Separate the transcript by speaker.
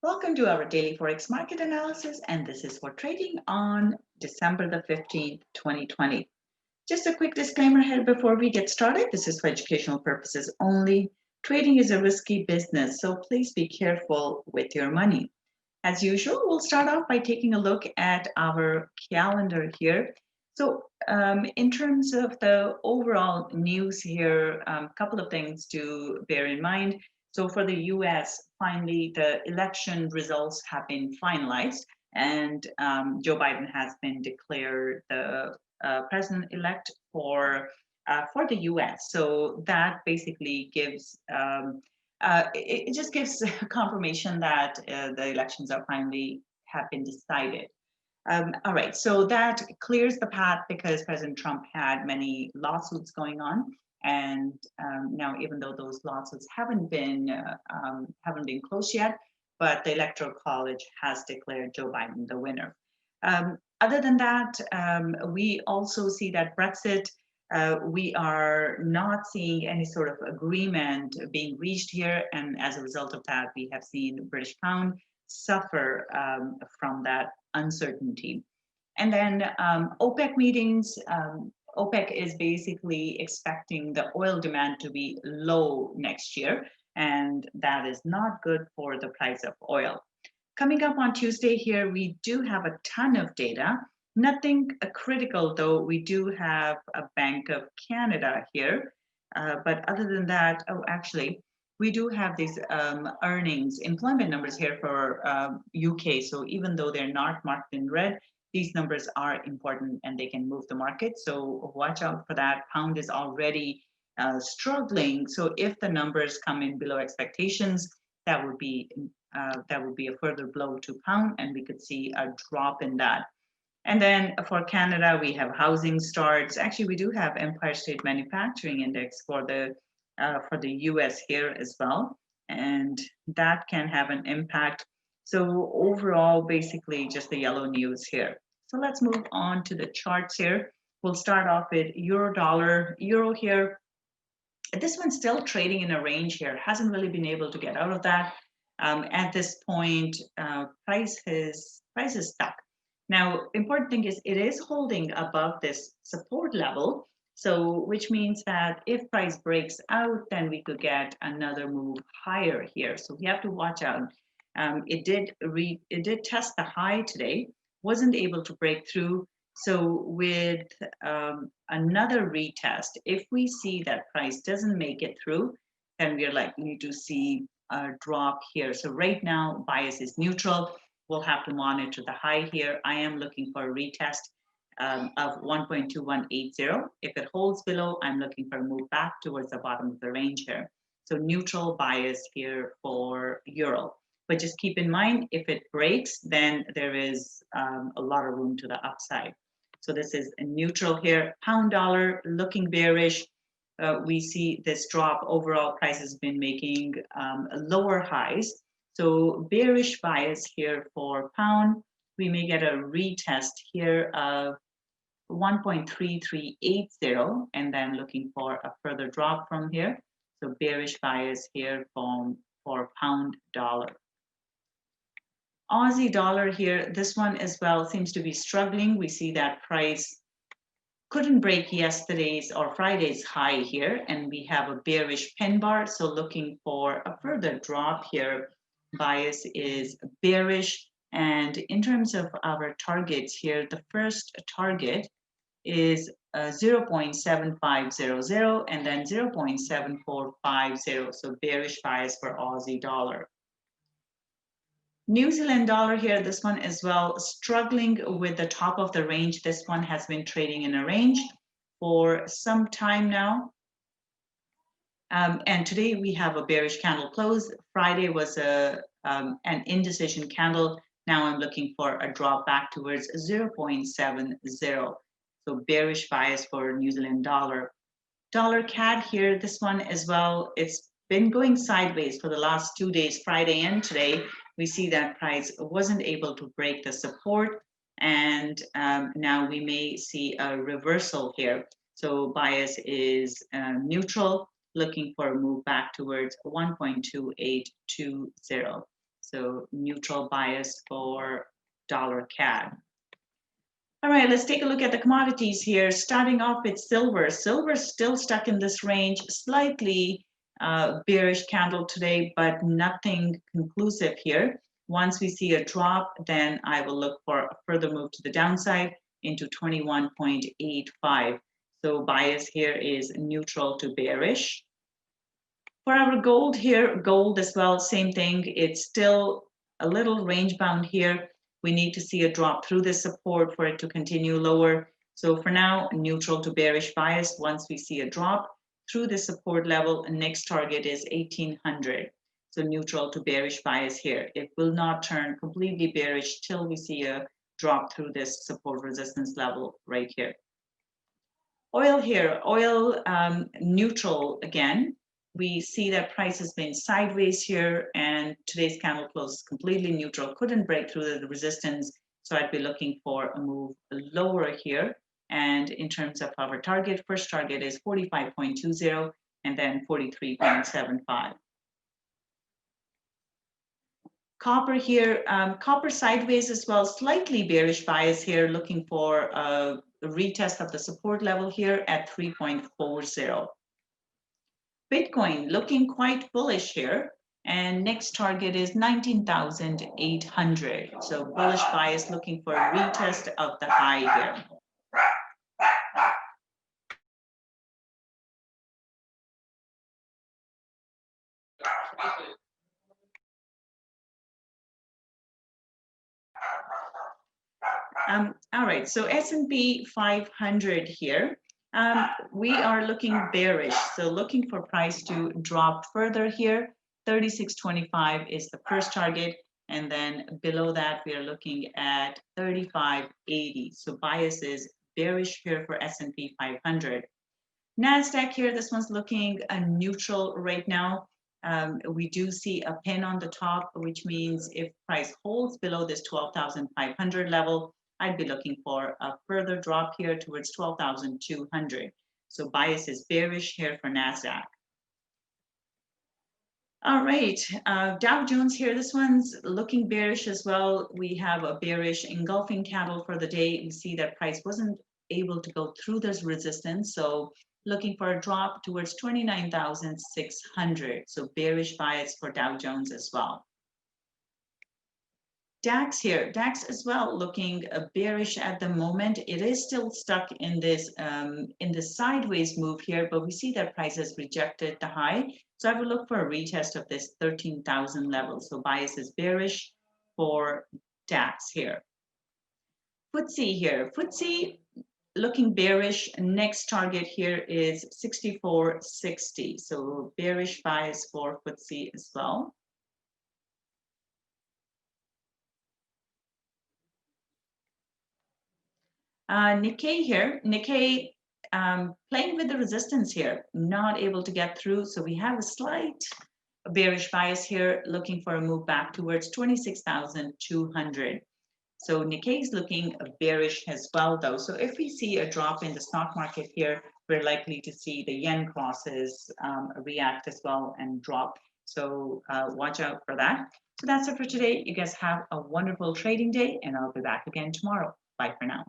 Speaker 1: Welcome to our daily Forex market analysis, and this is for trading on December the 15th, 2020. Just a quick disclaimer here before we get started. This is for educational purposes only. Trading is a risky business, so please be careful with your money. As usual, we'll start off by taking a look at our calendar here. So in terms of the overall news here, a couple of things to bear in mind. So for the US, finally, the election results have been finalized, and Joe Biden has been declared the president-elect for the US. So that basically gives it just gives confirmation that the elections are finally have been decided. All right, so that clears the path because President Trump had many lawsuits going on, and now even though those lawsuits haven't been closed yet, but the Electoral College has declared Joe Biden the winner. Other than that, we also see that Brexit. We are not seeing any sort of agreement being reached here, and as a result of that, we have seen British pound suffer from that uncertainty. And then OPEC meetings. OPEC is basically expecting the oil demand to be low next year, and that is not good for the price of oil. Coming up on Tuesday here, we do have a ton of data. Nothing critical, though. We do have a Bank of Canada here. But other than that, actually, we do have these earnings, employment numbers here for UK. So even though they're not marked in red, these numbers are important and they can move the market. So watch out for that. Pound is already struggling. So if the numbers come in below expectations, that would be a further blow to pound, and we could see a drop in that. And then for Canada, we have housing starts. Actually, we do have Empire State Manufacturing Index for the US here as well, and that can have an impact. So overall, basically just the yellow news here. So let's move on to the charts here. We'll start off with euro dollar, euro here. This one's still trading in a range here, hasn't really been able to get out of that. At this point, price is stuck. Now, important thing is it is holding above this support level, so which means that if price breaks out, then we could get another move higher here. So we have to watch out. It did test the high today, wasn't able to break through. So with another retest, if we see that price doesn't make it through, then we are likely to see a drop here. So right now, bias is neutral. We'll have to monitor the high here. I am looking for a retest of 1.2180. If it holds below, I'm looking for a move back towards the bottom of the range here. So neutral bias here for euro. But just keep in mind, if it breaks, then there is a lot of room to the upside. So this is a neutral here. Pound dollar looking bearish. We see this drop. Overall price has been making lower highs. So bearish bias here for pound. We may get a retest here of 1.3380 and then looking for a further drop from here. So bearish bias here for pound dollar. Aussie dollar here, this one as well seems to be struggling. We see that price couldn't break yesterday's or Friday's high here, and we have a bearish pin bar. So looking for a further drop here. Bias is bearish. And in terms of our targets here, the first target is 0.7500 and then 0.7450. So bearish bias for Aussie dollar. New Zealand dollar here, this one as well, struggling with the top of the range. This one has been trading in a range for some time now. And today we have a bearish candle close. Friday was an indecision candle. Now I'm looking for a drop back towards 0.70. So bearish bias for New Zealand dollar. Dollar CAD here, this one as well, it's been going sideways for the last 2 days, Friday and today. We see that price wasn't able to break the support, and now we may see a reversal here. So bias is neutral, looking for a move back towards 1.2820. So neutral bias for dollar CAD. All right, let's take a look at the commodities here. Starting off with silver. Silver still stuck in this range, slightly bearish candle today, but nothing conclusive here. Once we see a drop, then I will look for a further move to the downside into 21.85. So bias here is neutral to bearish. For our gold here, gold as well, same thing. It's still a little range bound here. We need to see a drop through this support for it to continue lower. So for now, neutral to bearish bias. Once we see a drop through the support level, next target is 1800. So neutral to bearish bias here. It will not turn completely bearish till we see a drop through this support resistance level right here. Oil here, oil neutral again. We see that price has been sideways here, and today's candle close is completely neutral, couldn't break through the resistance. So I'd be looking for a move lower here. And in terms of our target, first target is 45.20 and then 43.75. Copper here, copper sideways as well, slightly bearish bias here, looking for a retest of the support level here at 3.40. Bitcoin looking quite bullish here, and next target is 19,800. So bullish bias, looking for a retest of the high here. All right, so S&P 500 here. We are looking bearish, so looking for price to drop further here. 36.25 is the first target, and then below that we are looking at 35.80. So bias is bearish here for S&P 500. Nasdaq here, this one's looking neutral right now. We do see a pin on the top, which means if price holds below this 12,500 level, I'd be looking for a further drop here towards 12,200. So bias is bearish here for Nasdaq. All right, Dow Jones here, this one's looking bearish as well. We have a bearish engulfing candle for the day. We see that price wasn't able to go through this resistance, so looking for a drop towards 29,600. So bearish bias for Dow Jones as well. DAX here, DAX as well looking bearish at the moment. It is still stuck in this sideways move here, but we see that price has rejected the high. So I would look for a retest of this 13,000 level. So bias is bearish for DAX here. FTSE here, FTSE looking bearish. Next target here is 64.60. So bearish bias for FTSE as well. Nikkei here, Nikkei playing with the resistance here, not able to get through. So we have a slight bearish bias here, looking for a move back towards 26,200. So Nikkei is looking bearish as well, though. So if we see a drop in the stock market here, we're likely to see the yen crosses react as well and drop. So watch out for that. So that's it for today. You guys have a wonderful trading day, and I'll be back again tomorrow. Bye for now.